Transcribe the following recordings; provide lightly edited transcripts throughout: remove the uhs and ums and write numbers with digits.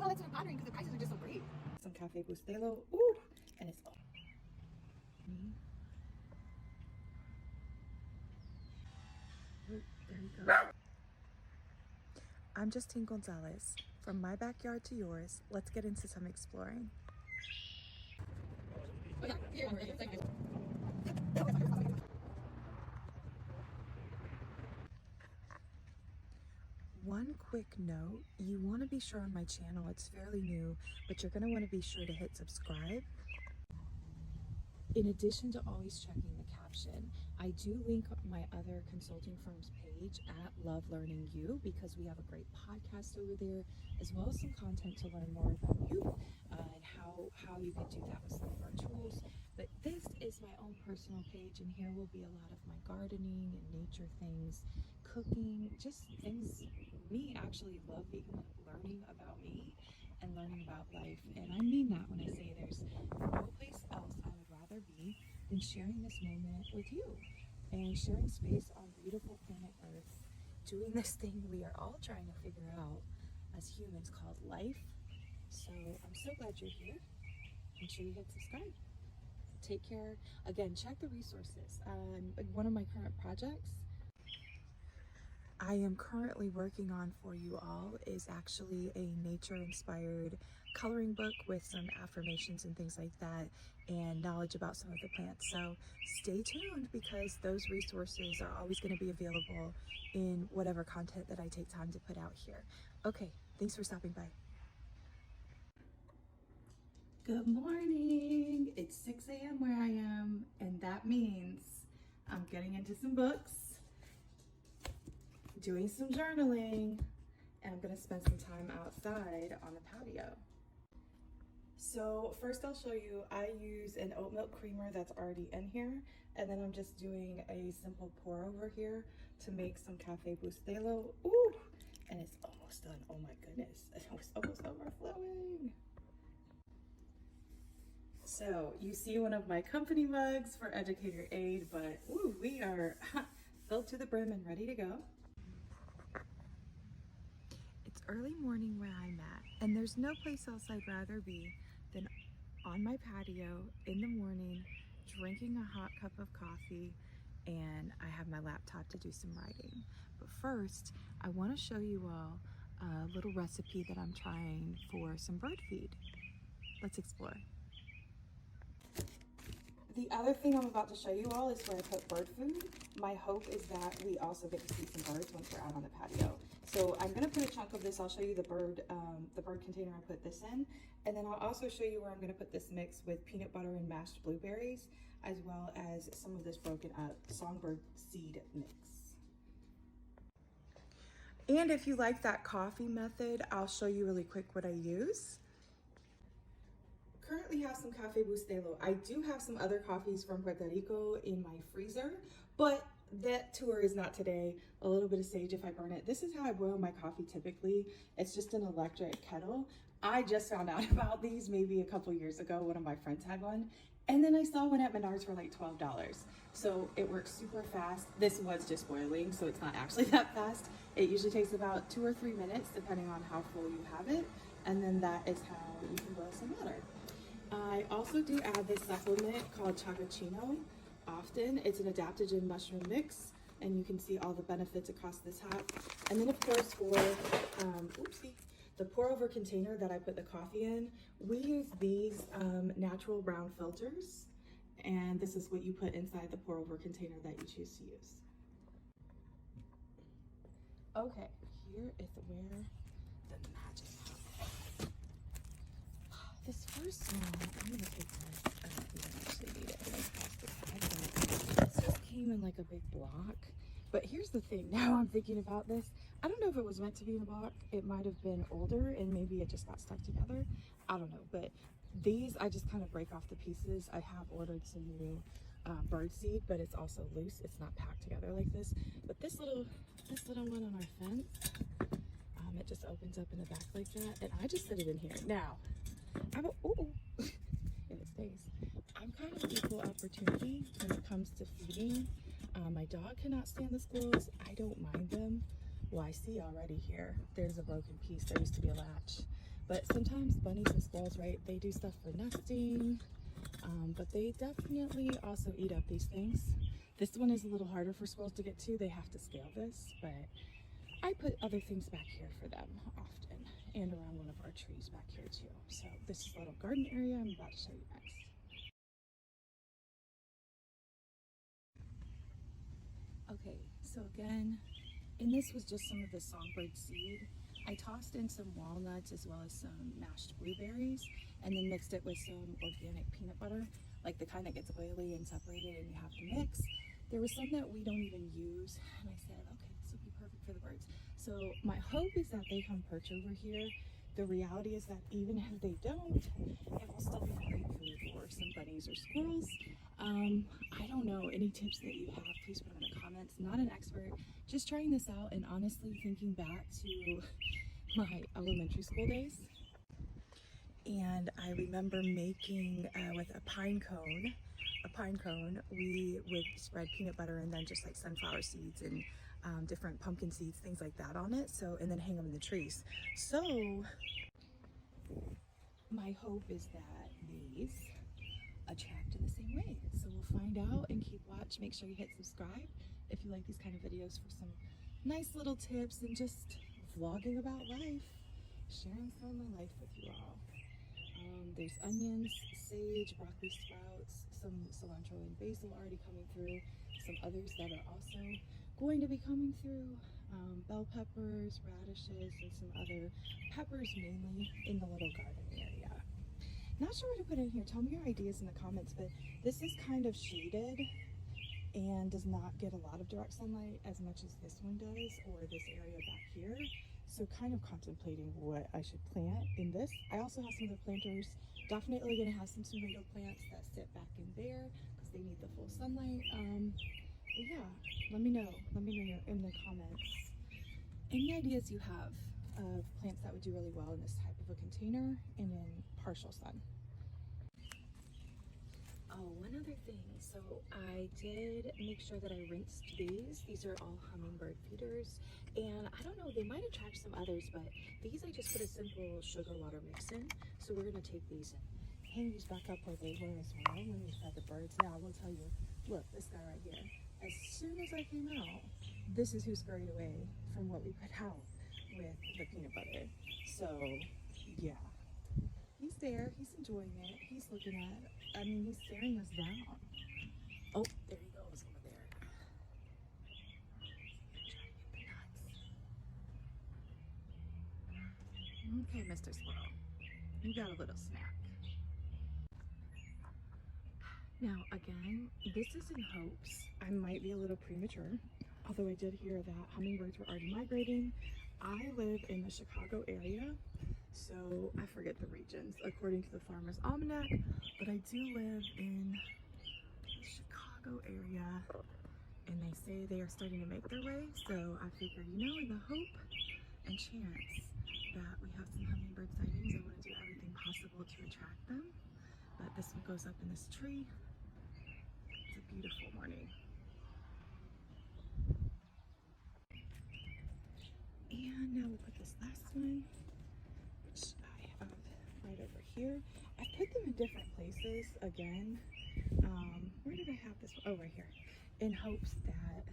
Well, that's what I'm pondering because the prices are just so great. Some Cafe Bustelo. Ooh, and it's all. There you go. I'm Justine Gonzalez. From my backyard to yours, let's get into some exploring. One quick note, you want to be sure on my channel, it's fairly new, but you're going to want to be sure to hit subscribe. In addition to always checking the caption, I do link my other consulting firm's page at Love Learning You because we have a great podcast over there, as well as some content to learn more about you and how you can do that with some of our tools. But this is my own personal page, and here will be a lot of my gardening and nature things, cooking, just things me actually loving, learning about me and learning about life. And I mean that when I say there's no place else I would rather be than sharing this moment with you and sharing space on beautiful planet Earth, doing this thing we are all trying to figure out as humans called life. So I'm so glad you're here. Make sure you hit subscribe. Take care. Again, check the resources. One of my current projects I am currently working on for you all is actually a nature-inspired coloring book with some affirmations and things like that and knowledge about some of the plants. So stay tuned because those resources are always going to be available in whatever content that I take time to put out here. Okay, thanks for stopping by. Good morning. It's 6 a.m. where I am, and that means I'm getting into some books, doing some journaling, and I'm gonna spend some time outside on the patio. So first I'll show you, I use an oat milk creamer that's already in here, and then I'm just doing a simple pour over here to make some Cafe Bustelo. Ooh, and it's almost done. Oh my goodness, it was almost overflowing. So you see one of my company mugs for Educator Aid, but ooh, we are filled to the brim and ready to go. It's early morning where I'm at, and there's no place else I'd rather be than on my patio in the morning, drinking a hot cup of coffee, and I have my laptop to do some writing. But first, I want to show you all a little recipe that I'm trying for some bird feed. Let's explore. The other thing I'm about to show you all is where I put bird food. My hope is that we also get to see some birds once we're out on the patio. So I'm gonna put a chunk of this. I'll show you the bird container I put this in. And then I'll also show you where I'm gonna put this mix with peanut butter and mashed blueberries, as well as some of this broken up songbird seed mix. And if you like that coffee method, I'll show you really quick what I use. Currently have some Cafe Bustelo. I do have some other coffees from Puerto Rico in my freezer, but that tour is not today. A little bit of sage if I burn it. This is how I boil my coffee typically. It's just an electric kettle. I just found out about these maybe a couple years ago. One of my friends had one, and then I saw one at Menards for like $12. So it works super fast. This was just boiling, so it's not actually that fast. It usually takes about 2 or 3 minutes depending on how full you have it. And then that is how you can boil some water. I also do add this supplement called Chagachino often. It's an adaptogen mushroom mix, and you can see all the benefits across this hat. And then of course for the pour over container that I put the coffee in, we use these natural brown filters, and this is what you put inside the pour over container that you choose to use. Okay, here is where the magic happens. This first one, I'm gonna take this. I don't actually need it in this plastic bag. This just came in like a big block. But here's the thing, now I'm thinking about this. I don't know if it was meant to be in a block. It might have been older and maybe it just got stuck together. I don't know, but these, I just kind of break off the pieces. I have ordered some new bird seed, but it's also loose. It's not packed together like this. But this little one on our fence, it just opens up in the back like that. And I just put it in here. Now, and it stays. I'm kind of equal opportunity when it comes to feeding. My dog cannot stand the squirrels. I don't mind them. Well, I see already here, there's a broken piece. There used to be a latch. But sometimes bunnies and squirrels, right, they do stuff for nesting, but they definitely also eat up these things. This one is a little harder for squirrels to get to. They have to scale this, but I put other things back here for them often, and around one of our trees back here too. So this is a little garden area I'm about to show you next. Okay, so again, and this was just some of the songbird seed. I tossed in some walnuts as well as some mashed blueberries, and then mixed it with some organic peanut butter, like the kind that gets oily and separated and you have to mix. There was some that we don't even use, and I said, okay, this will be perfect for the birds. So my hope is that they come perch over here. The reality is that even if they don't, it will still be great food for some bunnies or squirrels. I don't know, any tips that you have, please put them in the comments. Not an expert, just trying this out, and honestly thinking back to my elementary school days. And I remember making with a pine cone, we would spread peanut butter and then just like sunflower seeds and different pumpkin seeds, things like that on it. So, and then hang them in the trees. So my hope is that these attract in the same way. So we'll find out and keep watch. Make sure you hit subscribe if you like these kind of videos for some nice little tips and just vlogging about life, sharing some of my life with you all. There's onions, sage, broccoli sprouts, some cilantro and basil already coming through, some others that are also going to be coming through, bell peppers, radishes, and some other peppers mainly in the little garden area. Not sure what to put in here. Tell me your ideas in the comments, but this is kind of shaded and does not get a lot of direct sunlight as much as this one does, or this area back here. So kind of contemplating what I should plant in this. I also have some other planters. Definitely gonna have some tomato plants that sit back in there because they need the full sunlight. But yeah, let me know in the comments any ideas you have of plants that would do really well in this type of a container and in partial sun. Oh, one other thing. So I did make sure that I rinsed these. These are all hummingbird feeders. And I don't know, they might attract some others, but these I just put a simple sugar water mix in. So we're gonna take these and hang these back up where they were as well when we fed the birds. Now I will tell you, look, this guy right here. As soon as I came out, this is who scurried away from what we put out with the peanut butter. So yeah. He's there, he's enjoying it, he's looking at, I mean, he's staring us down. Oh, there he goes over there. Okay, Mr. Squirrel, you got a little snack. Now, again, this is in hopes. I might be a little premature, although I did hear that hummingbirds were already migrating. I live in the Chicago area, so I forget the regions according to the Farmer's Almanac, but I do live in the Chicago area, and they say they are starting to make their way. So I figure, you know, in the hope and chance that we have some hummingbird sightings, I want to do everything possible to attract them. But this one goes up in this tree. It's a beautiful morning. And now we'll put this last one, which I have right over here. I put them in different places again. Where did I have this one? Oh, right here. In hopes that,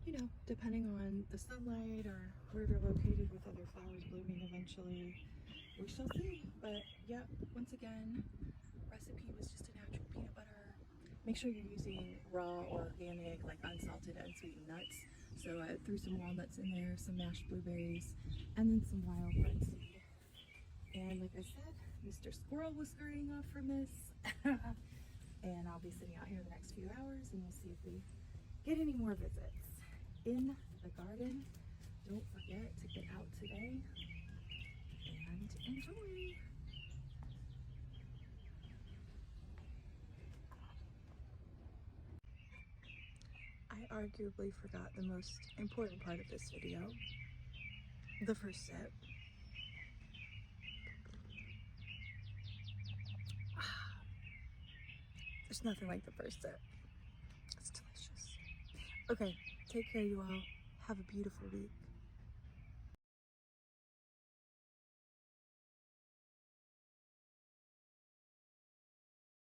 you know, depending on the sunlight or where they're located with other flowers blooming eventually, we shall see. But yep, once again, recipe was just a natural peanut butter. Make sure you're using raw or organic, like unsalted, unsweetened nuts. So I threw some walnuts in there, some mashed blueberries, and then some wild bird seed. And like I said, Mr. Squirrel was scurrying off from this. And I'll be sitting out here the next few hours and we'll see if we get any more visits in the garden. Don't forget to get out today and enjoy. I arguably forgot the most important part of this video, the first sip. There's nothing like the first sip. It's delicious. Okay, take care you all. Have a beautiful week.